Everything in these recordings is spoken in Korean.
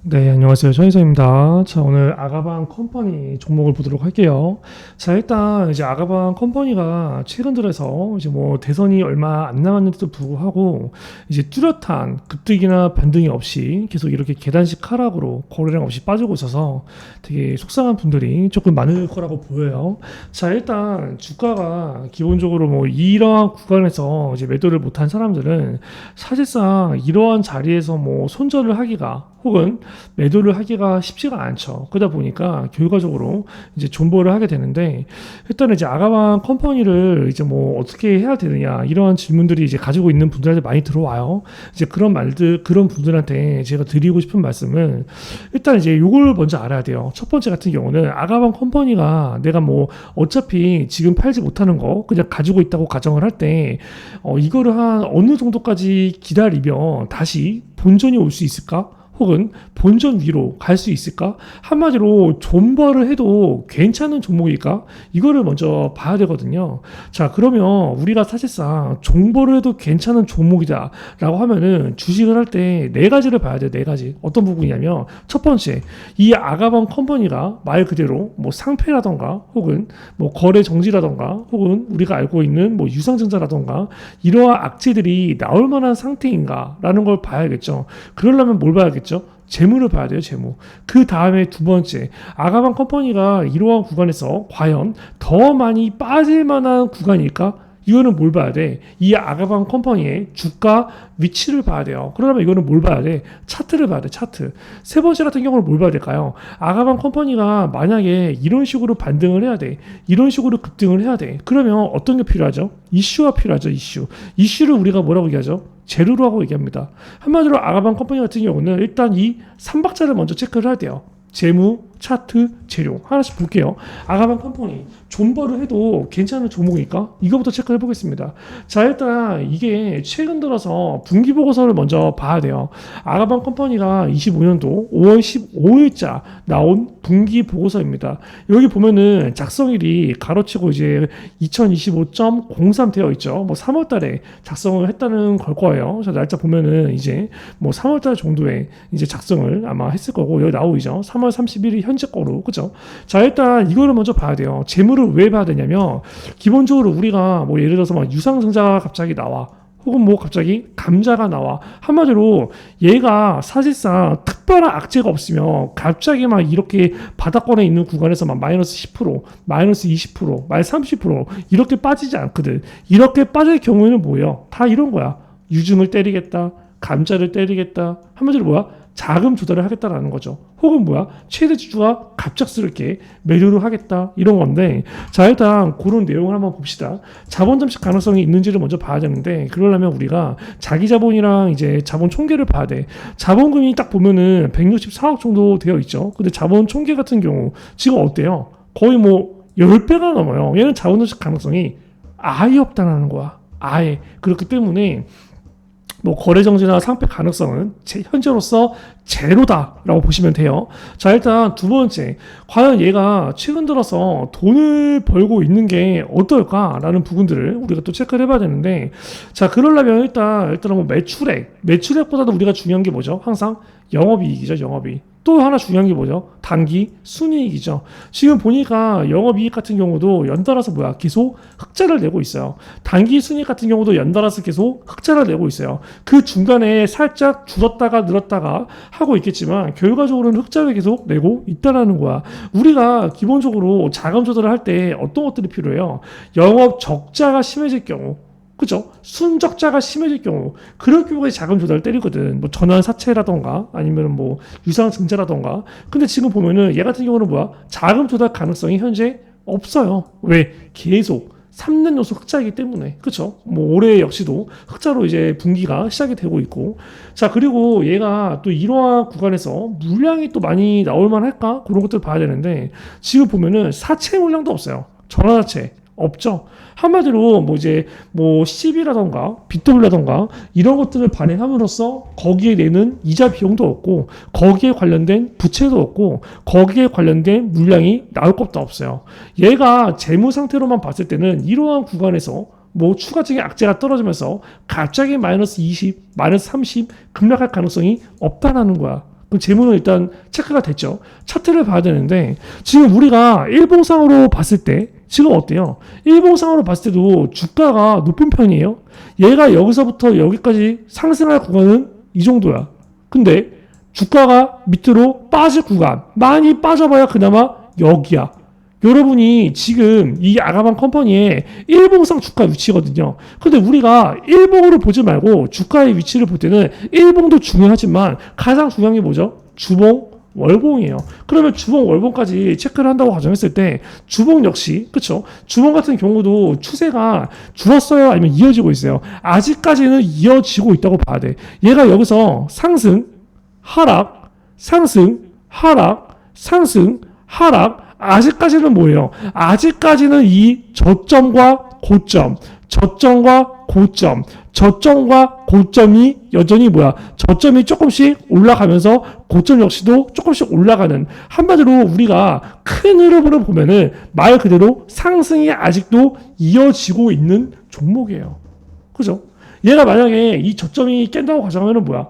네, 안녕하세요. 전희서입니다. 자, 오늘 아가방 컴퍼니 종목을 보도록 할게요. 자, 일단 이제 아가방 컴퍼니가 최근 들어서 이제 뭐 대선이 얼마 안 남았는데도 불구하고 이제 뚜렷한 급등이나 변동이 없이 계속 이렇게 계단식 하락으로 거래량 없이 빠지고 있어서 되게 속상한 분들이 조금 많을 거라고 보여요. 자, 일단 주가가 기본적으로 뭐 이러한 구간에서 이제 매도를 못한 사람들은 사실상 이러한 자리에서 뭐 손절을 하기가 혹은 매도를 하기가 쉽지가 않죠. 그러다 보니까 결과적으로 이제 존버를 하게 되는데, 일단은 이제 아가방 컴퍼니를 이제 뭐 어떻게 해야 되느냐 이러한 질문들이 이제 가지고 있는 분들한테 많이 들어와요. 이제 그런 말들 그런 분들한테 제가 드리고 싶은 말씀은, 일단 이제 요걸 먼저 알아야 돼요. 첫 번째 같은 경우는 아가방 컴퍼니가 내가 뭐 어차피 지금 팔지 못하는 거 그냥 가지고 있다고 가정을 할 때 이거를 한 어느 정도까지 기다리면 다시 본전이 올 수 있을까? 혹은 본전 위로 갈 수 있을까? 한마디로 존버를 해도 괜찮은 종목일까? 이거를 먼저 봐야 되거든요. 자, 그러면 우리가 사실상 존버를 해도 괜찮은 종목이다 라고 하면은 주식을 할 때 네 가지를 봐야 돼요. 네 가지. 어떤 부분이냐면, 첫 번째, 이 아가방 컴퍼니가 말 그대로 뭐 상패라던가 혹은 뭐 거래 정지라던가 혹은 우리가 알고 있는 뭐 유상증자라던가 이러한 악재들이 나올 만한 상태인가 라는 걸 봐야겠죠. 그러려면 뭘 봐야겠죠? 재무를 봐야 돼요, 재무. 그 다음에 두 번째, 아가방 컴퍼니가 이러한 구간에서 과연 더 많이 빠질 만한 구간일까? 이거는 뭘 봐야 돼? 이 아가방 컴퍼니의 주가 위치를 봐야 돼요. 그러면 이거는 뭘 봐야 돼? 차트를 봐야 돼, 차트. 세 번째 같은 경우는 뭘 봐야 될까요? 아가방 컴퍼니가 만약에 이런 식으로 반등을 해야 돼. 이런 식으로 급등을 해야 돼. 그러면 어떤 게 필요하죠? 이슈가 필요하죠, 이슈. 이슈를 우리가 뭐라고 얘기하죠? 재료라고 얘기합니다. 한마디로 아가방 컴퍼니 같은 경우는 일단 이 3박자를 먼저 체크를 해야 돼요. 재무, 차트, 재료 하나씩 볼게요. 아가방 컴퍼니 존버를 해도 괜찮은 종목일까? 이거부터 체크해 보겠습니다. 자, 일단 이게 최근 들어서 분기 보고서를 먼저 봐야 돼요. 아가방 컴퍼니가 25년도 5월 15일자 나온 분기 보고서입니다. 여기 보면은 작성일이 가로치고 이제 2025.03 되어 있죠. 뭐 3월 달에 작성을 했다는 걸 거예요. 자, 날짜 보면은 이제 뭐 3월 달 정도에 이제 작성을 아마 했을 거고, 여기 나오죠. 3월 31일 현재 거로. 그죠? 자, 일단 이거를 먼저 봐야 돼요. 재물을 왜 봐야 되냐면, 기본적으로 우리가 뭐 예를 들어서 막 유상증자가 갑자기 나와. 혹은 뭐 갑자기 감자가 나와. 한마디로 얘가 사실상 특별한 악재가 없으면 갑자기 막 이렇게 바닥권에 있는 구간에서 막 마이너스 10%, 마이너스 20%, 마이너스 30% 이렇게 빠지지 않거든. 이렇게 빠질 경우에는 뭐예요? 다 이런 거야. 유증을 때리겠다. 감자를 때리겠다. 한마디로 뭐야? 자금 조달을 하겠다라는 거죠. 혹은 뭐야? 최대 주주가 갑작스럽게 매도를 하겠다 이런 건데, 자, 일단 그런 내용을 한번 봅시다. 자본 잠식 가능성이 있는지를 먼저 봐야 되는데, 그러려면 우리가 자기 자본이랑 이제 자본 총계를 봐야 돼. 자본금이 딱 보면은 164억 정도 되어 있죠. 근데 자본 총계 같은 경우 지금 어때요? 거의 뭐 10배가 넘어요. 얘는 자본 잠식 가능성이 아예 없다는 거야. 아예. 그렇기 때문에 뭐 거래 정지나 상패 가능성은 현재로서 제로다라고 보시면 돼요. 자, 일단 두 번째, 과연 얘가 최근 들어서 돈을 벌고 있는 게 어떨까라는 부분들을 우리가 또 체크를 해봐야 되는데, 자, 그러려면 일단은 뭐 매출액보다도 우리가 중요한 게 뭐죠? 항상 영업이익이죠, 영업이익. 또 하나 중요한 게 뭐죠? 단기 순이익이죠. 지금 보니까 영업이익 같은 경우도 연달아서 뭐야? 계속 흑자를 내고 있어요. 단기 순이익 같은 경우도 연달아서 계속 흑자를 내고 있어요. 그 중간에 살짝 줄었다가 늘었다가 하고 있겠지만 결과적으로는 흑자를 계속 내고 있다라는 거야. 우리가 기본적으로 자금 조달을 할 때 어떤 것들이 필요해요? 영업 적자가 심해질 경우, 그죠? 순적자가 심해질 경우, 그럴 경우에 자금 조달을 때리거든. 뭐 전환 사채라던가 아니면 뭐 유상 증자라던가. 근데 지금 보면은 얘 같은 경우는 뭐야? 자금 조달 가능성이 현재 없어요. 왜? 계속 3년 연속 흑자이기 때문에. 그쵸? 뭐 올해 역시도 흑자로 이제 분기가 시작이 되고 있고. 자, 그리고 얘가 또 이러한 구간에서 물량이 또 많이 나올 만할까? 그런 것들 봐야 되는데, 지금 보면은 사채 물량도 없어요. 전환사채 없죠. 한마디로 뭐 이제 뭐 CB라던가 BW라던가 이런 것들을 발행함으로써 거기에 내는 이자 비용도 없고, 거기에 관련된 부채도 없고, 거기에 관련된 물량이 나올 것도 없어요. 얘가 재무 상태로만 봤을 때는 이러한 구간에서 뭐 추가적인 악재가 떨어지면서 갑자기 마이너스 20, 마이너스 30 급락할 가능성이 없다라는 거야. 그럼 재무는 일단 체크가 됐죠. 차트를 봐야 되는데 지금 우리가 일봉상으로 봤을 때 지금 어때요? 일봉상으로 봤을 때도 주가가 높은 편이에요. 얘가 여기서부터 여기까지 상승할 구간은 이 정도야. 근데 주가가 밑으로 빠질 구간, 많이 빠져봐야 그나마 여기야. 여러분이 지금 이 아가방 컴퍼니의 일봉상 주가 위치거든요. 근데 우리가 일봉으로 보지 말고 주가의 위치를 볼 때는 일봉도 중요하지만 가장 중요한 게 뭐죠? 주봉, 월봉이에요. 그러면 주봉, 월봉까지 체크를 한다고 가정했을 때 주봉 역시 그쵸? 주봉 같은 경우도 추세가 줄었어요? 아니면 이어지고 있어요? 아직까지는 이어지고 있다고 봐야 돼. 얘가 여기서 상승, 하락, 상승, 하락, 상승, 하락. 아직까지는 뭐예요? 아직까지는 이 저점과 고점, 저점과 고점, 저점과 고점이 여전히 뭐야? 저점이 조금씩 올라가면서 고점 역시도 조금씩 올라가는, 한마디로 우리가 큰 흐름으로 보면은 말 그대로 상승이 아직도 이어지고 있는 종목이에요. 그죠? 얘가 만약에 이 저점이 깬다고 가정하면은 뭐야?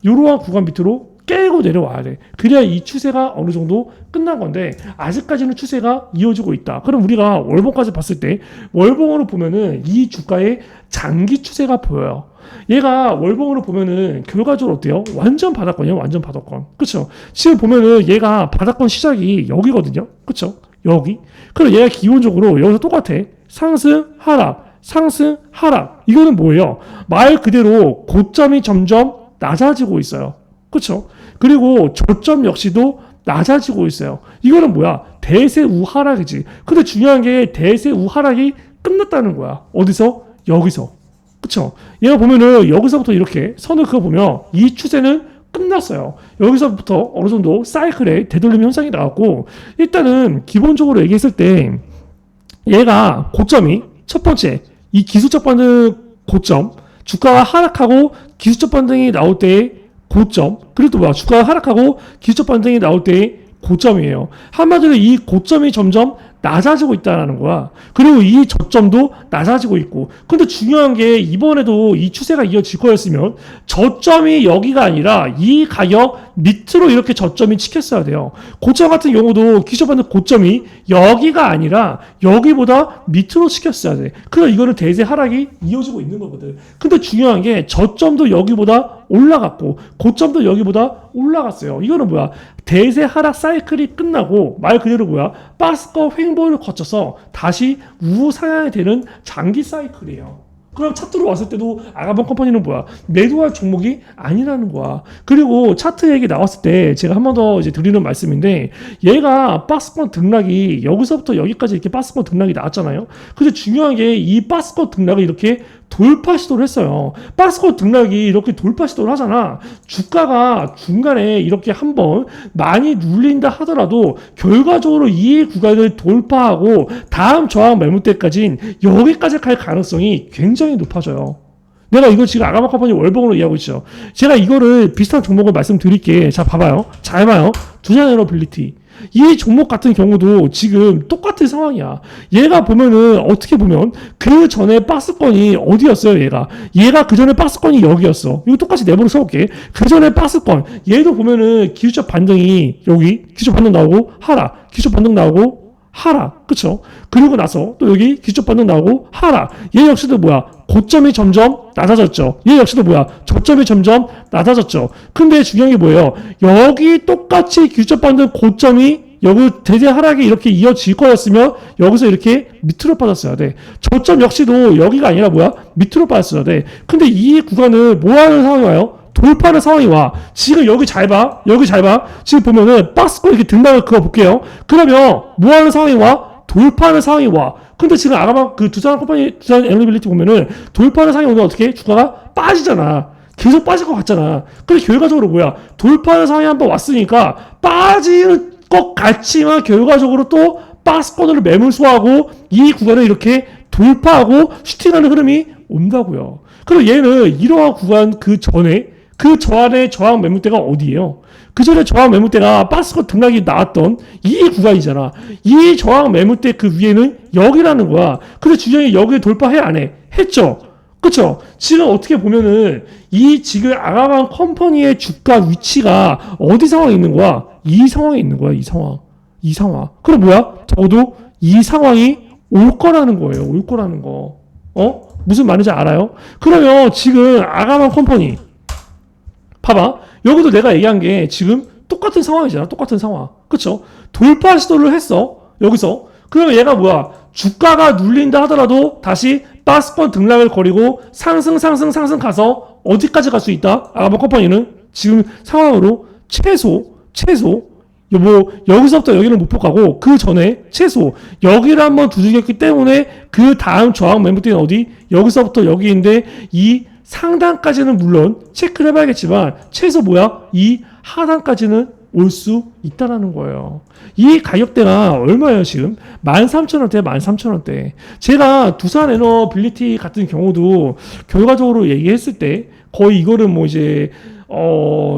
이러한 구간 밑으로 깨고 내려와야 돼. 그래야 이 추세가 어느 정도 끝난 건데 아직까지는 추세가 이어지고 있다. 그럼 우리가 월봉까지 봤을 때 월봉으로 보면은 이 주가의 장기 추세가 보여요. 얘가 월봉으로 보면은 결과적으로 어때요? 완전 바닥권이에요. 완전 바닥권. 그쵸? 지금 보면은 얘가 바닥권 시작이 여기거든요. 그쵸? 여기. 그럼 얘가 기본적으로 여기서 똑같아. 상승, 하락, 상승, 하락. 이거는 뭐예요? 말 그대로 고점이 점점 낮아지고 있어요. 그쵸? 그리고 저점 역시도 낮아지고 있어요. 이거는 뭐야? 대세 우하락이지. 근데 중요한 게 대세 우하락이 끝났다는 거야. 어디서? 여기서. 그쵸? 얘가 보면은 여기서부터 이렇게 선을 그어보면 이 추세는 끝났어요. 여기서부터 어느 정도 사이클의 되돌림 현상이 나왔고, 일단은 기본적으로 얘기했을 때 얘가 고점이 첫 번째 이 기술적 반등 고점, 주가가 하락하고 기술적 반등이 나올 때의 고점, 그리고 또 뭐야? 주가가 하락하고 기술적 반등이 나올 때의 고점이에요. 한마디로 이 고점이 점점 낮아지고 있다는 거야. 그리고 이 저점도 낮아지고 있고. 근데 중요한 게 이번에도 이 추세가 이어질 거였으면 저점이 여기가 아니라 이 가격 밑으로 이렇게 저점이 찍혔어야 돼요. 고점 같은 경우도 기술적 반등 고점이 여기가 아니라 여기보다 밑으로 찍혔어야 돼. 그래서 이거는 대세 하락이 이어지고 있는 거거든. 근데 중요한 게 저점도 여기보다 올라갔고 고점도 여기보다 올라갔어요. 이거는 뭐야? 대세 하락 사이클이 끝나고 말 그대로 뭐야? 박스권 횡보를 거쳐서 다시 우상향이 되는 장기 사이클이에요. 그럼 차트로 왔을 때도 아가방 컴퍼니는 뭐야? 매도할 종목이 아니라는 거야. 그리고 차트 얘기 나왔을 때 제가 한 번 더 이제 드리는 말씀인데, 얘가 박스권 등락이 여기서부터 여기까지 이렇게 박스권 등락이 나왔잖아요. 근데 중요한 게 이 박스권 등락을 이렇게 돌파 시도를 했어요. 박스권 등락이 이렇게 돌파 시도를 하잖아. 주가가 중간에 이렇게 한번 많이 눌린다 하더라도 결과적으로 이 구간을 돌파하고 다음 저항 매물대까지는 여기까지 갈 가능성이 굉장히 높아져요. 내가 이거 지금 아가마 컴퍼니 월봉으로 이해하고 있죠. 제가 이거를 비슷한 종목을 말씀드릴게. 자, 봐봐요. 잘 봐요. 두산 에너빌리티. 이 종목 같은 경우도 지금 똑같은 상황이야. 얘가 보면은 어떻게 보면 그 전에 박스권이 어디였어요? 얘가 그 전에 박스권이 여기였어. 이거 똑같이 네모로 써볼게. 그 전에 박스권 얘도 보면은 기술적 반등이 여기 기술적 반등 나오고 하락, 기술적 반등 나오고 하락, 그쵸? 그리고 나서 또 여기 기술적 반등 나오고 하락. 얘 역시도 뭐야? 고점이 점점 낮아졌죠. 얘 역시도 뭐야? 저점이 점점 낮아졌죠. 근데 중요한 게 뭐예요? 여기 똑같이 기술적 반등 고점이 여기 대세 하락이 이렇게 이어질 거였으면 여기서 이렇게 밑으로 빠졌어야 돼. 저점 역시도 여기가 아니라 뭐야? 밑으로 빠졌어야 돼. 근데 이 구간을 뭐 하는 상황이 와요? 돌파하는 상황이 와. 지금 여기 잘 봐. 여기 잘 봐. 지금 보면은 박스권 이렇게 등락을 그어볼게요. 그러면 뭐 하는 상황이 와? 돌파하는 상황이 와. 근데 지금 아가방 그 두산 컴퍼니, 두산 에너빌리티 보면은 돌파하는 상황이 오면 어떻게? 주가가 빠지잖아. 계속 빠질 것 같잖아. 근데 결과적으로 뭐야? 돌파하는 상황이 한번 왔으니까 빠지는 것 같지만 결과적으로 또 박스권으로 매물소화하고 이 구간을 이렇게 돌파하고 슈팅하는 흐름이 온다고요. 그리고 얘는 이러한 구간 그 전에 그 저안의 저항 매물대가 어디예요? 그 전에 저항 매물대가 박스권 등락이 나왔던 이 구간이잖아. 이 저항 매물대 그 위에는 여기라는 거야. 근데 주장이 여기에 돌파해 안 해? 했죠. 그쵸? 지금 어떻게 보면은 이 지금 아가방 컴퍼니의 주가 위치가 어디 상황에 있는 거야? 이 상황에 있는 거야, 이 상황. 이 상황. 그럼 뭐야? 적어도 이 상황이 올 거라는 거예요. 올 거라는 거. 무슨 말인지 알아요? 그러면 지금 아가방 컴퍼니 봐봐. 여기도 내가 얘기한 게 지금 똑같은 상황이잖아. 똑같은 상황. 그쵸? 돌파 시도를 했어. 여기서. 그러면 얘가 뭐야? 주가가 눌린다 하더라도 다시 박스권 등락을 거리고 상승 가서 어디까지 갈 수 있다? 아가방 컴퍼니는 지금 상황으로 최소 뭐 여기서부터 여기는 못 가고 그 전에 최소 여기를 한번 두들겼기 때문에 그 다음 저항 매물대는 어디? 여기서부터 여기인데 이 상단까지는 물론 체크를 해봐야겠지만 최소 뭐야? 이 하단까지는 올 수 있다라는 거예요. 이 가격대가 얼마예요 지금? 13,000원대 13,000원대. 제가 두산 에너빌리티 같은 경우도 결과적으로 얘기했을 때 거의 이거를 뭐 이제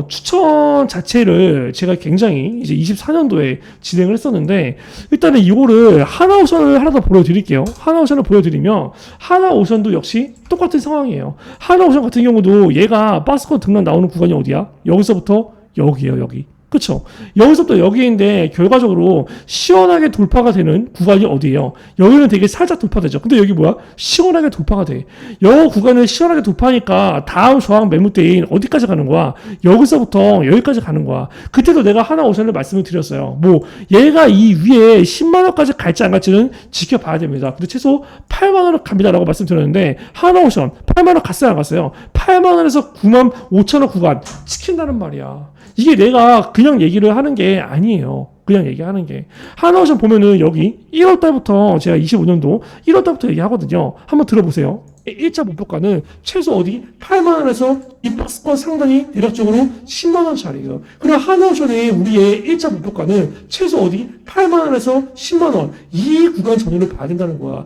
추천 자체를 제가 굉장히 이제 24년도에 진행을 했었는데, 일단은 이거를 하나오션을 하나 더 보여드릴게요. 하나오션을 보여드리면, 하나오션도 역시 똑같은 상황이에요. 하나오션 같은 경우도 얘가 박스권 등락 나오는 구간이 어디야? 여기서부터 여기에요, 여기. 그쵸? 여기서부터 여기인데 결과적으로 시원하게 돌파가 되는 구간이 어디예요? 여기는 되게 살짝 돌파되죠. 근데 여기 뭐야? 시원하게 돌파가 돼. 여 구간을 시원하게 돌파하니까 다음 저항 매물대인 어디까지 가는 거야? 여기서부터 여기까지 가는 거야. 그때도 내가 하나 오션을 말씀을 드렸어요. 뭐 얘가 이 위에 10만 원까지 갈지 안 갈지는 지켜봐야 됩니다. 근데 최소 8만 원을 갑니다라고 말씀드렸는데 하나 오션 8만 원 갔어요 안 갔어요? 8만 원에서 9만 5천 원 구간 지킨다는 말이야. 이게 내가 그냥 얘기를 하는 게 아니에요. 그냥 얘기하는 게. 하나오션 보면은 여기 1월달부터 제가 25년도 1월달부터 얘기하거든요. 한번 들어보세요. 1차 목표가는 최소 어디? 8만원에서 이 박스권 상단이 대략적으로 10만원짜리예요. 그럼 하나오션의 우리의 1차 목표가는 최소 어디? 8만원에서 10만원. 이 구간 전후를 봐야 된다는 거야.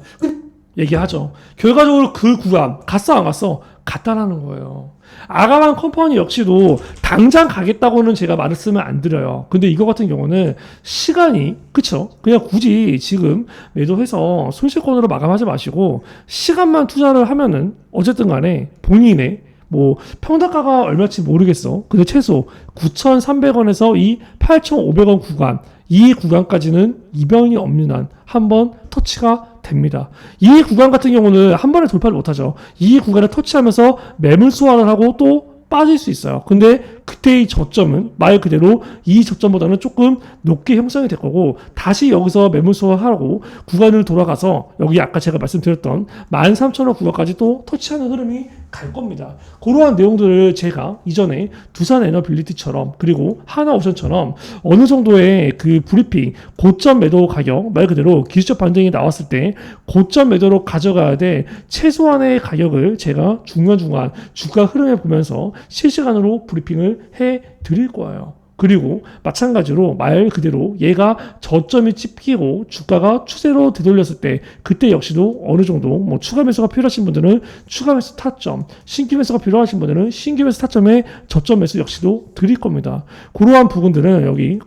얘기하죠. 결과적으로 그 구간 갔어 안 갔어? 갔다라는 거예요. 아가방 컴퍼니 역시도 당장 가겠다고는 제가 말씀을 안 드려요. 근데 이거 같은 경우는 시간이 그쵸? 그냥 굳이 지금 매도해서 손실권으로 마감하지 마시고 시간만 투자를 하면은 어쨌든 간에 본인의 뭐 평당가가 얼마일지 모르겠어. 근데 최소 9,300원에서 이 8,500원 구간 이 구간까지는 이변이 없는 한 한번 터치가 됩니다. 이 구간 같은 경우는 한 번에 돌파를 못하죠. 이 구간을 터치하면서 매물 소화를 하고 또 빠질 수 있어요. 근데 그때의 저점은 말 그대로 이 저점보다는 조금 높게 형성이 될 거고 다시 여기서 매물 소화하고 구간을 돌아가서 여기 아까 제가 말씀드렸던 13,000원 구간까지 또 터치하는 흐름이 갈 겁니다. 그러한 내용들을 제가 이전에 두산 에너빌리티처럼 그리고 하나오션처럼 어느 정도의 그 브리핑 고점 매도 가격 말 그대로 기술적 반등이 나왔을 때 고점 매도로 가져가야 돼 최소한의 가격을 제가 중간중간 주가 흐름을 보면서 실시간으로 브리핑을 해 드릴 거예요. 그리고 마찬가지로 말 그대로 얘가 저점이 찍히고 주가가 추세로 되돌렸을 때 그때 역시도 어느 정도 뭐 추가 매수가 필요하신 분들은 추가 매수 타점, 신규 매수가 필요하신 분들은 신규 매수 타점에 저점 매수 역시도 드릴 겁니다. 그러한 부분들은 여기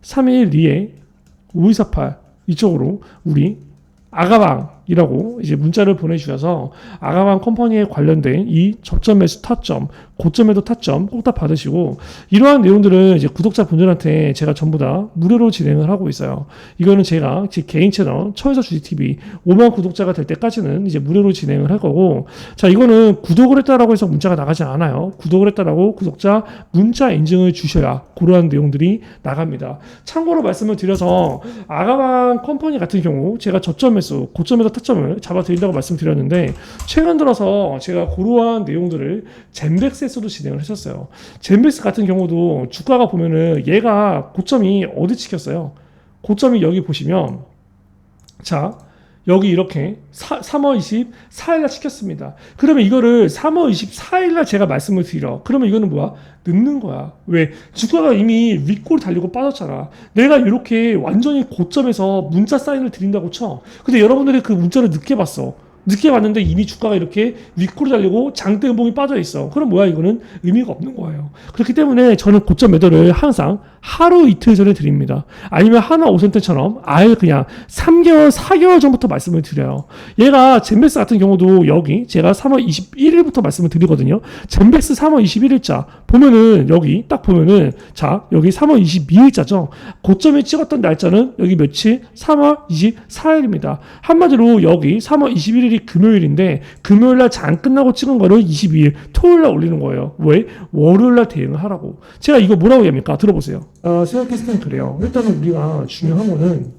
010-312-5248 이쪽으로 우리 아가방이라고 이제 문자를 보내주셔서 아가방 컴퍼니에 관련된 이 저점 매수 타점, 고점 매도 타점 꼭 다 받으시고 이러한 내용들은 이제 구독자분들한테 제가 전부 다 무료로 진행을 하고 있어요. 이거는 제가 제 개인 채널 천에서 주식TV 5만 구독자가 될 때까지는 이제 무료로 진행을 할 거고 자 이거는 구독을 했다라고 해서 문자가 나가지 않아요. 구독을 했다라고 구독자 문자 인증을 주셔야 그러한 내용들이 나갑니다. 참고로 말씀을 드려서 아가방 컴퍼니 같은 경우 제가 저점 매수, 고점 매도 타점을 잡아드린다고 말씀드렸는데 최근 들어서 제가 그러한 내용들을 젠백스에서도 진행을 했었어요. 젠백스 같은 경우도 주가가 보면은 얘가 고점이 어디 찍혔어요? 고점이 여기 보시면 자 여기 이렇게 3월 24일날 찍혔습니다. 그러면 이거를 3월 24일날 제가 말씀을 드려. 그러면 이거는 뭐야? 늦는 거야. 왜? 주가가 이미 윗골 달리고 빠졌잖아. 내가 이렇게 완전히 고점에서 문자 사인을 드린다고 쳐. 근데 여러분들이 그 문자를 늦게 봤어. 늦게 왔는데 이미 주가가 이렇게 윗골이 달리고 장대 음봉이 빠져 있어. 그럼 뭐야, 이거는 의미가 없는 거예요. 그렇기 때문에 저는 고점 매도를 항상 하루 이틀 전에 드립니다. 아니면 하나 5센트처럼 아예 그냥 3개월 4개월 전부터 말씀을 드려요. 얘가 젠백스 같은 경우도 여기 제가 3월 21일부터 말씀을 드리거든요. 젠백스 3월 21일자 보면은 여기 딱 보면은 자 여기 3월 22일자죠. 고점이 찍었던 날짜는 여기 며칠? 3월 24일입니다. 한마디로 여기 3월 21일이 금요일인데 금요일날 장 끝나고 찍은 거를 22일 토요일날 올리는 거예요. 왜? 월요일날 대응을 하라고. 제가 이거 뭐라고 얘기합니까? 들어보세요. 생각했을 땐 그래요. 일단은 우리가 중요한 거는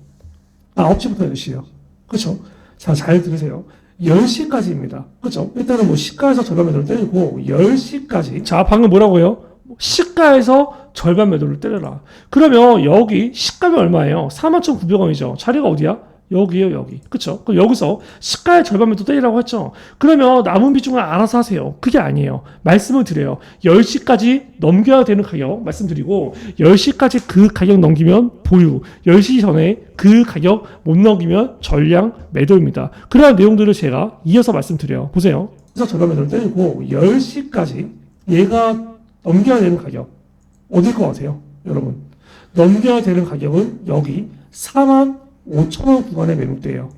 9시부터 10시예요. 그렇죠? 자, 잘 들으세요. 10시까지입니다. 그렇죠? 일단은 뭐 시가에서 절반 매도를 때리고 10시까지. 자, 방금 뭐라고요? 시가에서 절반 매도를 때려라. 그러면 여기 시가가 얼마예요? 41,900원이죠. 자리가 어디야? 여기에요, 여기. 그쵸? 그럼 여기서 시가의 절반 매도 때리라고 했죠? 그러면 남은 비중을 알아서 하세요. 그게 아니에요. 말씀을 드려요. 10시까지 넘겨야 되는 가격 말씀드리고, 10시까지 그 가격 넘기면 보유, 10시 전에 그 가격 못 넘기면 전량 매도입니다. 그러한 내용들을 제가 이어서 말씀드려요. 보세요. 그래서 절반 매도를 때리고, 10시까지 얘가 넘겨야 되는 가격, 어딜 것 같아요? 여러분. 넘겨야 되는 가격은 여기 45,000원 구간의 매물대예요.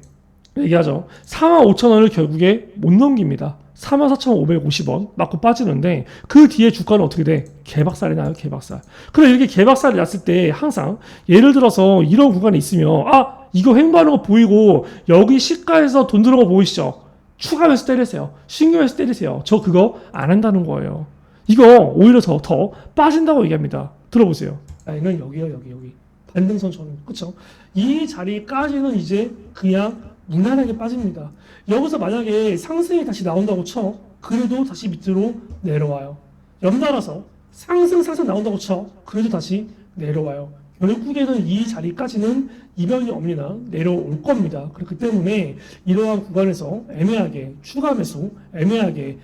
얘기하죠. 45,000원을 결국에 못 넘깁니다. 44,550원 맞고 빠지는데 그 뒤에 주가는 어떻게 돼? 개박살이 나요. 개박살. 그럼 이렇게 개박살이 났을 때 항상 예를 들어서 이런 구간이 있으면 이거 횡보하는 거 보이고 여기 시가에서 돈 들어온 거 보이시죠? 추가 매수 때리세요. 신규 매수 때리세요. 저 그거 안 한다는 거예요. 이거 오히려 더 빠진다고 얘기합니다. 들어보세요. 이건 여기요, 여기. 반등선처럼. 그쵸? 이 자리까지는 이제 그냥 무난하게 빠집니다. 여기서 만약에 상승이 다시 나온다고 쳐. 그래도 다시 밑으로 내려와요. 연달아서 상승 나온다고 쳐. 그래도 다시 내려와요. 결국에는 이 자리까지는 이변이 없으나 내려올 겁니다. 그렇기 때문에 이러한 구간에서 애매하게 추가 매수, 애매하게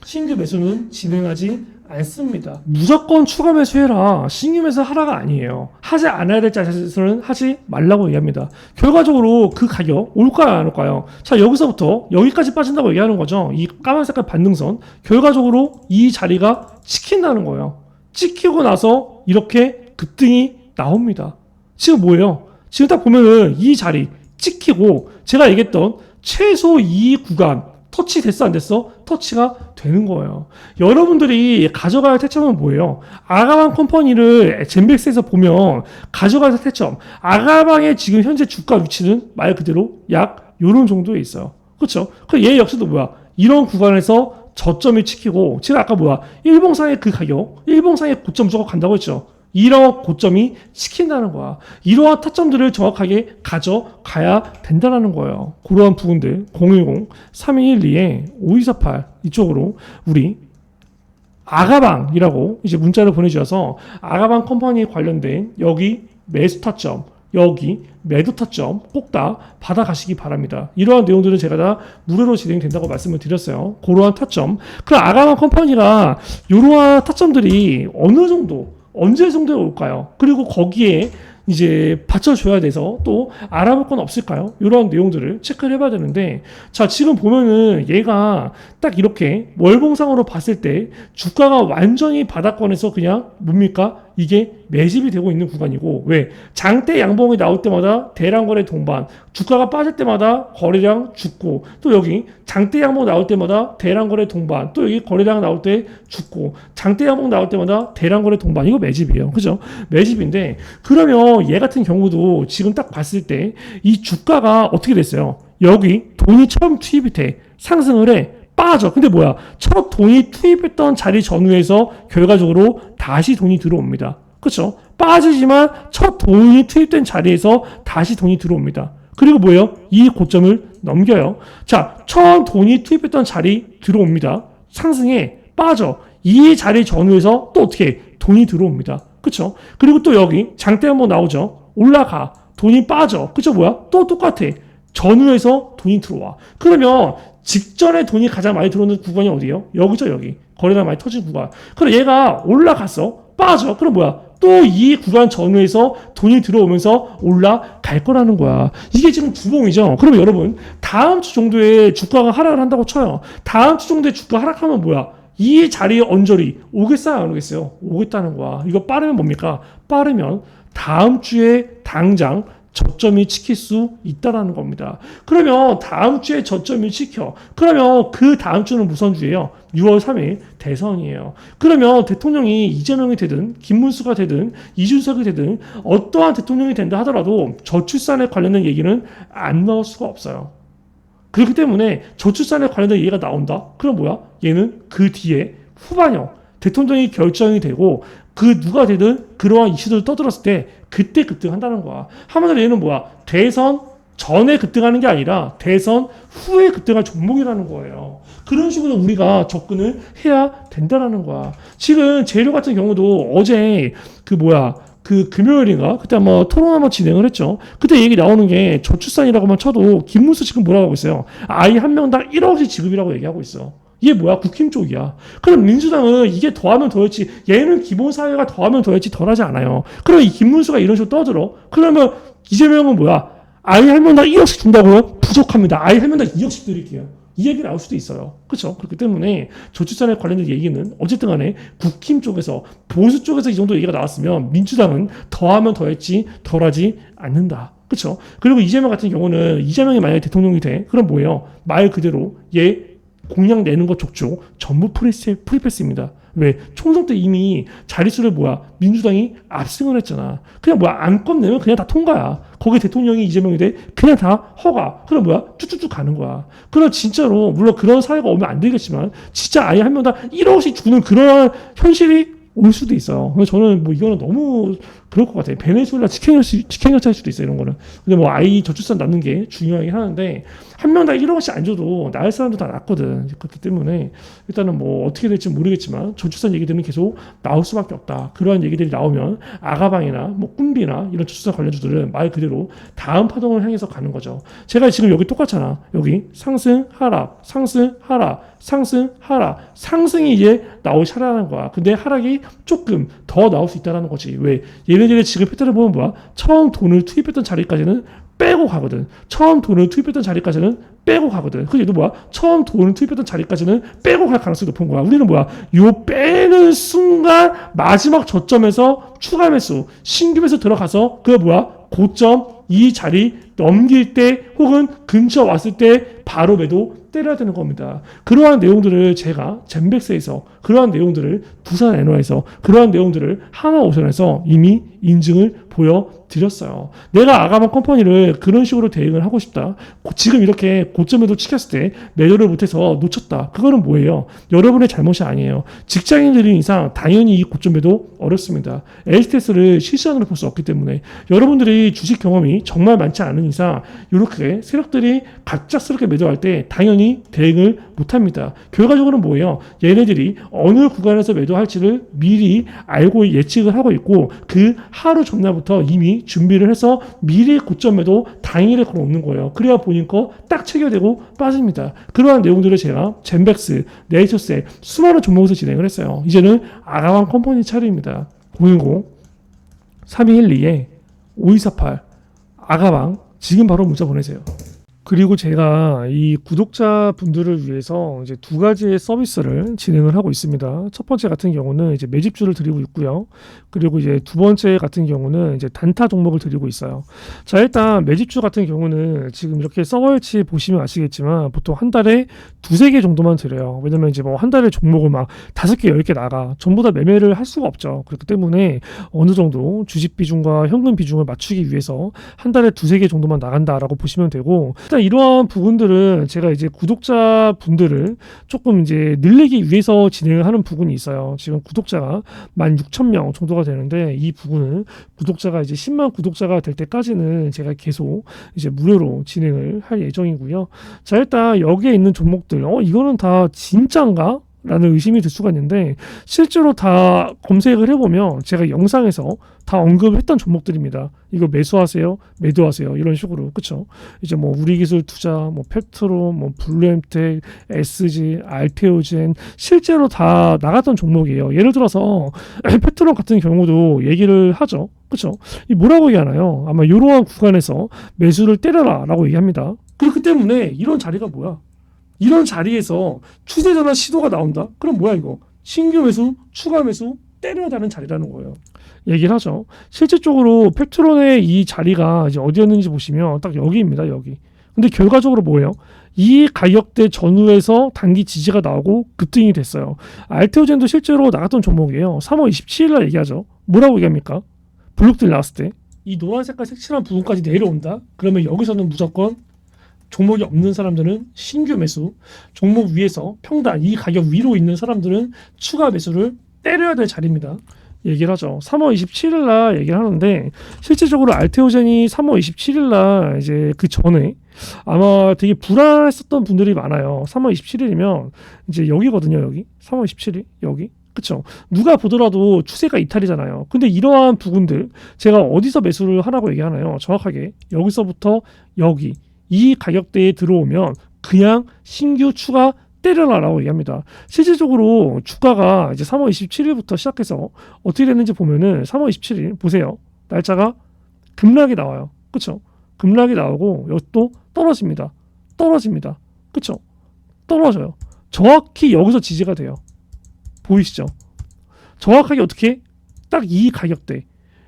신규 매수는 진행하지 않습니다. 무조건 추가 매수해라. 신규 매수 하라가 아니에요. 하지 않아야 될 자세는 하지 말라고 얘기합니다. 결과적으로 그 가격 올까요, 안 올까요? 자, 여기서부터 여기까지 빠진다고 얘기하는 거죠. 이 까만 색깔 반등선. 결과적으로 이 자리가 찍힌다는 거예요. 찍히고 나서 이렇게 급등이 나옵니다. 지금 뭐예요? 지금 딱 보면은 이 자리 찍히고 제가 얘기했던 최소 이 구간 터치 됐어 안 됐어? 터치가 되는 거예요. 여러분들이 가져가야 할 타점은 뭐예요? 아가방 컴퍼니를 젠백스에서 보면 가져가야 할 타점, 아가방의 지금 현재 주가 위치는 말 그대로 약 요런 정도에 있어요. 그렇죠? 그 얘 역시도 뭐야? 이런 구간에서 저점이 찍히고 제가 아까 일봉상의 그 가격, 일봉상의 고점 주고 간다고 했죠. 이런 고점이 찍힌다는 거야. 이러한 타점들을 정확하게 가져가야 된다는 거예요. 그러한 부분들 010-3212-5248 이쪽으로 우리 아가방이라고 이제 문자를 보내주셔서 아가방 컴퍼니에 관련된 여기 매수 타점, 여기 매도 타점 꼭 다 받아가시기 바랍니다. 이러한 내용들은 제가 다 무료로 진행된다고 말씀을 드렸어요. 그러한 타점. 그 아가방 컴퍼니가 이러한 타점들이 어느 정도 언제 정도에 올까요? 그리고 거기에 이제 받쳐줘야 돼서 또 알아볼 건 없을까요? 이런 내용들을 체크를 해봐야 되는데 자 지금 보면은 얘가 딱 이렇게 월봉상으로 봤을 때 주가가 완전히 바닥권에서 그냥 뭡니까? 이게 매집이 되고 있는 구간이고 왜? 장대 양봉이 나올 때마다 대량 거래 동반 주가가 빠질 때마다 거래량 죽고 또 여기 장대 양봉 나올 때마다 대량 거래 동반 또 여기 거래량 나올 때 죽고 장대 양봉 나올 때마다 대량 거래 동반 이거 매집이에요. 그죠? 매집인데 그러면 얘 같은 경우도 지금 딱 봤을 때 이 주가가 어떻게 됐어요? 여기 돈이 처음 투입이 돼 상승을 해 빠져. 근데 뭐야? 첫 돈이 투입했던 자리 전후에서 결과적으로 다시 돈이 들어옵니다. 그렇죠? 빠지지만 첫 돈이 투입된 자리에서 다시 돈이 들어옵니다. 그리고 뭐예요? 이 고점을 넘겨요. 자, 처음 돈이 투입했던 자리 들어옵니다. 상승에 빠져. 이 자리 전후에서 또 어떻게 돈이 들어옵니다. 그렇죠? 그리고 또 여기 장대 한번 나오죠. 올라가. 돈이 빠져. 그쵸? 뭐야? 또 똑같아. 전후에서 돈이 들어와. 그러면 직전에 돈이 가장 많이 들어오는 구간이 어디예요? 여기죠, 여기. 거래량 많이 터진 구간. 그럼 얘가 올라갔어. 빠져. 그럼 뭐야? 또 또 이 구간 전후에서 돈이 들어오면서 올라갈 거라는 거야. 이게 지금 주봉이죠. 그러면 여러분 다음 주 정도에 주가가 하락을 한다고 쳐요. 다음 주 정도에 주가 하락하면 뭐야? 이 자리에 언저리 오겠어요, 안 오겠어요? 오겠다는 거야. 이거 빠르면 뭡니까? 빠르면 다음 주에 당장 저점이 찍힐 수 있다라는 겁니다. 그러면 다음 주에 저점이 찍혀. 그러면 그 다음 주는 무슨 주예요? 6월 3일 대선이에요. 그러면 대통령이 이재명이 되든 김문수가 되든 이준석이 되든 어떠한 대통령이 된다 하더라도 저출산에 관련된 얘기는 안 나올 수가 없어요. 그렇기 때문에 저출산에 관련된 얘기가 나온다? 그럼 뭐야? 얘는 그 뒤에 후반형 대통령이 결정이 되고 그 누가 되든 그러한 이슈들을 떠들었을 때 그때 급등한다는 거야. 한마디로 얘는 뭐야? 대선 전에 급등하는 게 아니라 대선 후에 급등할 종목이라는 거예요. 그런 식으로 우리가 접근을 해야 된다는 거야. 지금 재료 같은 경우도 어제 그 금요일인가? 그때 아마 토론 한번 진행을 했죠. 그때 얘기 나오는 게 저출산이라고만 쳐도 김문수 지금 뭐라고 하고 있어요? 아이 한 명당 1억씩 지급이라고 얘기하고 있어. 이게 뭐야? 국힘 쪽이야. 그럼 민주당은 이게 더하면 더했지, 얘는 기본사회가 더하면 더했지 덜하지 않아요. 그럼 이 김문수가 이런 식으로 떠들어? 그러면 이재명은 뭐야? 아이 한 명당 1억씩 준다고요? 부족합니다. 아이 한 명당 2억씩 드릴게요. 이 얘기 나올 수도 있어요. 그렇죠? 그렇기 때문에 저출산에 관련된 얘기는 어쨌든 간에 국힘 쪽에서 보수 쪽에서 이 정도 얘기가 나왔으면 민주당은 더하면 더했지 덜하지 않는다. 그렇죠? 그리고 이재명 같은 경우는 이재명이 만약에 대통령이 돼, 그럼 뭐예요? 말 그대로 얘 공약 내는 것 족족 전부 프리패스입니다. 왜? 총선 때 이미 자릿수를 민주당이 압승을 했잖아. 그냥 안건 내면 그냥 다 통과야. 거기 대통령이 이재명이 돼 그냥 다 허가. 그럼 쭉쭉쭉 가는 거야. 그럼 진짜로 물론 그런 사회가 오면 안 되겠지만 진짜 아예 한 명당 1억씩 주는 그런 현실이 올 수도 있어요. 근데 저는 이거는 너무 그럴 것 같아요. 베네수엘라 직행열차일 수도 있어요, 이런 거는. 근데 아이 저출산 낳는 게 중요하긴 하는데, 한 명당 1억씩 안 줘도 낳을 사람도 다 낳거든. 그렇기 때문에, 일단은 어떻게 될지 모르겠지만, 저출산 얘기들은 계속 나올 수밖에 없다. 그러한 얘기들이 나오면, 아가방이나, 꿈비나, 이런 저출산 관련주들은 말 그대로 다음 파동을 향해서 가는 거죠. 제가 지금 여기 똑같잖아. 여기 상승, 하락, 상승, 하락, 상승, 하락. 상승이 이제 나올 차례라는 거야. 근데 하락이 조금 더 나올 수 있다는 거지. 왜? 얘네들의 지금 패턴을 보면 처음 돈을 투입했던 자리까지는 빼고 가거든. 처음 돈을 투입했던 자리까지는 빼고 가거든. 그 얘도 처음 돈을 투입했던 자리까지는 빼고 갈 가능성이 높은 거야. 우리는 요 빼는 순간 마지막 저점에서 추가 매수, 신규 매수 들어가서 고점 이 자리 넘길 때 혹은 근처 왔을 때 바로 매도 때려야 되는 겁니다. 그러한 내용들을 제가 젠백스에서, 그러한 내용들을 부산 엔화에서, 그러한 내용들을 하나오션에서 이미 인증을 보여드렸어요. 내가 아가방 컴퍼니를 그런 식으로 대응을 하고 싶다. 지금 이렇게 고점에도 찍혔을 때 매도를 못해서 놓쳤다. 그거는 뭐예요? 여러분의 잘못이 아니에요. 직장인들인 이상 당연히 이 고점 매도 어렵습니다. LTS를 실시간으로 볼 수 없기 때문에 여러분들이 주식 경험이 정말 많지 않은 이상 이렇게 세력들이 갑작스럽게 매도할 때 당연히 대응을 못합니다. 결과적으로는 뭐예요? 얘네들이 어느 구간에서 매도할지를 미리 알고 예측을 하고 있고 그 하루 전날부터 이미 준비를 해서 미리 고점 매도 당일에 걸어놓는 거예요. 그래야 본인 거 딱 체결되고 빠집니다. 그러한 내용들을 제가 젠백스, 네이처셀 수많은 종목에서 진행을 했어요. 이제는 아가방 컴퍼니 차례입니다. 010-3212-5248 아가방 지금 바로 문자 보내세요. 그리고 제가 이 구독자분들을 위해서 이제 두 가지의 서비스를 진행을 하고 있습니다. 첫 번째 같은 경우는 이제 매집주를 드리고 있고요. 그리고 이제 두 번째 같은 경우는 이제 단타 종목을 드리고 있어요. 자, 일단 매집주 같은 경우는 지금 이렇게 서버일치 보시면 아시겠지만 보통 한 달에 두세 개 정도만 드려요. 왜냐면 이제 한 달에 종목을 5개, 10개 나가. 전부 다 매매를 할 수가 없죠. 그렇기 때문에 어느 정도 주식 비중과 현금 비중을 맞추기 위해서 한 달에 두세 개 정도만 나간다라고 보시면 되고, 일단 이러한 부분들은 제가 이제 구독자분들을 조금 이제 늘리기 위해서 진행을 하는 부분이 있어요. 지금 구독자가 16,000명 정도가 되는데 이 부분은 구독자가 이제 10만 구독자가 될 때까지는 제가 계속 이제 무료로 진행을 할 예정이고요. 자, 일단 여기에 있는 종목들, 이거는 다 진짠가? 라는 의심이 들 수가 있는데 실제로 다 검색을 해보면 제가 영상에서 다 언급했던 종목들입니다. 이거 매수하세요, 매도하세요 이런 식으로 그쵸? 이제 뭐 우리기술 투자, 뭐 팩트로, 뭐 블루엠텍, SG, 알테오젠 실제로 다 나갔던 종목이에요. 예를 들어서 팩트론 같은 경우도 얘기를 하죠. 그쵸? 이 뭐라고 얘기하나요? 아마 이러한 구간에서 매수를 때려라라고 얘기합니다. 그렇기 때문에 이런 자리가 뭐야? 이런 자리에서 추세 전환 시도가 나온다? 그럼 뭐야 이거? 신규 매수, 추가 매수 때려야 되는 자리라는 거예요. 얘기를 하죠. 실질적으로 팩트론의 이 자리가 이제 어디였는지 보시면 딱 여기입니다. 여기. 근데 결과적으로 뭐예요? 이 가격대 전후에서 단기 지지가 나오고 급등이 됐어요. 알테오젠도 실제로 나갔던 종목이에요. 3월 27일 날 얘기하죠. 뭐라고 얘기합니까? 블록들 나왔을 때 이 노란 색깔 색칠한 부분까지 내려온다? 그러면 여기서는 무조건 종목이 없는 사람들은 신규 매수, 종목 위에서 평단 이 가격 위로 있는 사람들은 추가 매수를 때려야 될 자리입니다. 얘기를 하죠. 3월 27일 날 얘기를 하는데 실질적으로 알테오젠이 3월 27일 날 이제 그 전에 아마 되게 불안했었던 분들이 많아요. 3월 27일이면 이제 여기거든요. 여기 3월 27일 여기 그쵸? 누가 보더라도 추세가 이탈이잖아요. 근데 이러한 부분들 제가 어디서 매수를 하라고 얘기하나요? 정확하게 여기서부터 여기 이 가격대에 들어오면 그냥 신규 추가 때려라라고 얘기합니다. 실질적으로 주가가 이제 3월 27일부터 시작해서 어떻게 됐는지 보면은 3월 27일 보세요. 날짜가 급락이 나와요. 그쵸? 급락이 나오고 여기 또 떨어집니다. 떨어집니다. 그쵸? 떨어져요. 정확히 여기서 지지가 돼요. 보이시죠? 정확하게 어떻게? 딱 이 가격대.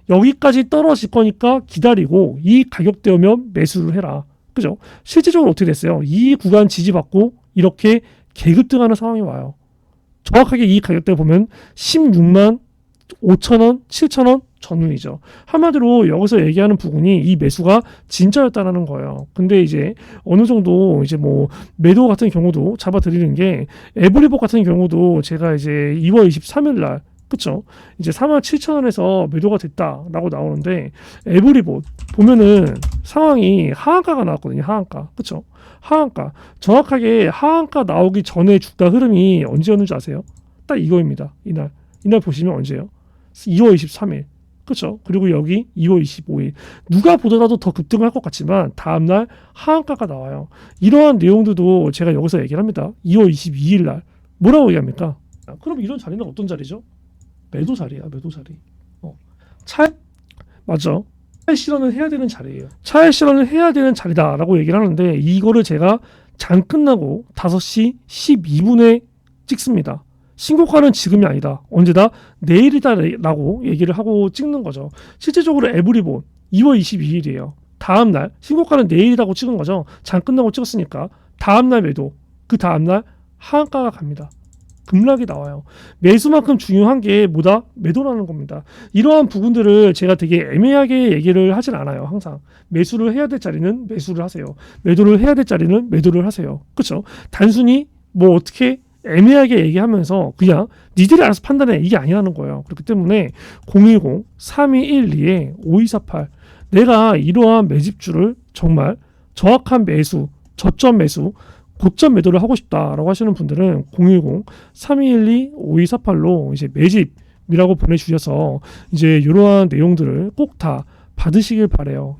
여기까지 떨어질 거니까 기다리고 이 가격대 오면 매수를 해라. 그죠? 실질적으로 어떻게 됐어요? 이 구간 지지받고 이렇게 개급등하는 상황이 와요. 정확하게 이 가격대 보면 16만 5천원, 7천원 전후이죠. 한마디로 여기서 얘기하는 부분이 이 매수가 진짜였다라는 거예요. 근데 이제 어느 정도 이제 뭐 매도 같은 경우도 잡아드리는 게 에브리복 같은 경우도 제가 이제 2월 23일 날 그쵸? 이제 4만 7천 원에서 매도가 됐다라고 나오는데 에브리봇 보면은 상황이 하한가가 나왔거든요. 하한가. 그쵸? 하한가. 정확하게 하한가 나오기 전에 주가 흐름이 언제였는지 아세요? 딱 이거입니다. 이날 보시면 언제예요? 2월 23일. 그쵸? 그리고 여기 2월 25일. 누가 보더라도 더 급등할 것 같지만 다음날 하한가가 나와요. 이러한 내용들도 제가 여기서 얘기를 합니다. 2월 22일 날. 뭐라고 얘기합니까? 그럼 이런 자리는 어떤 자리죠? 매도 자리야, 매도 자리. 맞죠? 차익 실현을 해야 되는 자리예요. 차익 실현을 해야 되는 자리다라고 얘기를 하는데 이거를 제가 장 끝나고 5시 12분에 찍습니다. 신고가는 지금이 아니다. 언제다? 내일이다라고 얘기를 하고 찍는 거죠. 실질적으로 에브리본 2월 22일이에요. 다음날 신고가는 내일이라고 찍은 거죠. 장 끝나고 찍었으니까 다음날 매도, 그 다음날 하한가가 갑니다. 급락이 나와요. 매수만큼 중요한 게 뭐다? 매도라는 겁니다. 이러한 부분들을 제가 되게 애매하게 얘기를 하진 않아요. 항상 매수를 해야 될 자리는 매수를 하세요. 매도를 해야 될 자리는 매도를 하세요. 그렇죠? 단순히 뭐 어떻게 애매하게 얘기하면서 그냥 니들이 알아서 판단해 이게 아니라는 거예요. 그렇기 때문에 010-3212-5248 내가 이러한 매집주를 정말 정확한 매수, 저점 매수, 고점 매도를 하고 싶다라고 하시는 분들은 010-3212-5248로 이제 매집이라고 보내주셔서 이제 이러한 내용들을 꼭 다 받으시길 바래요.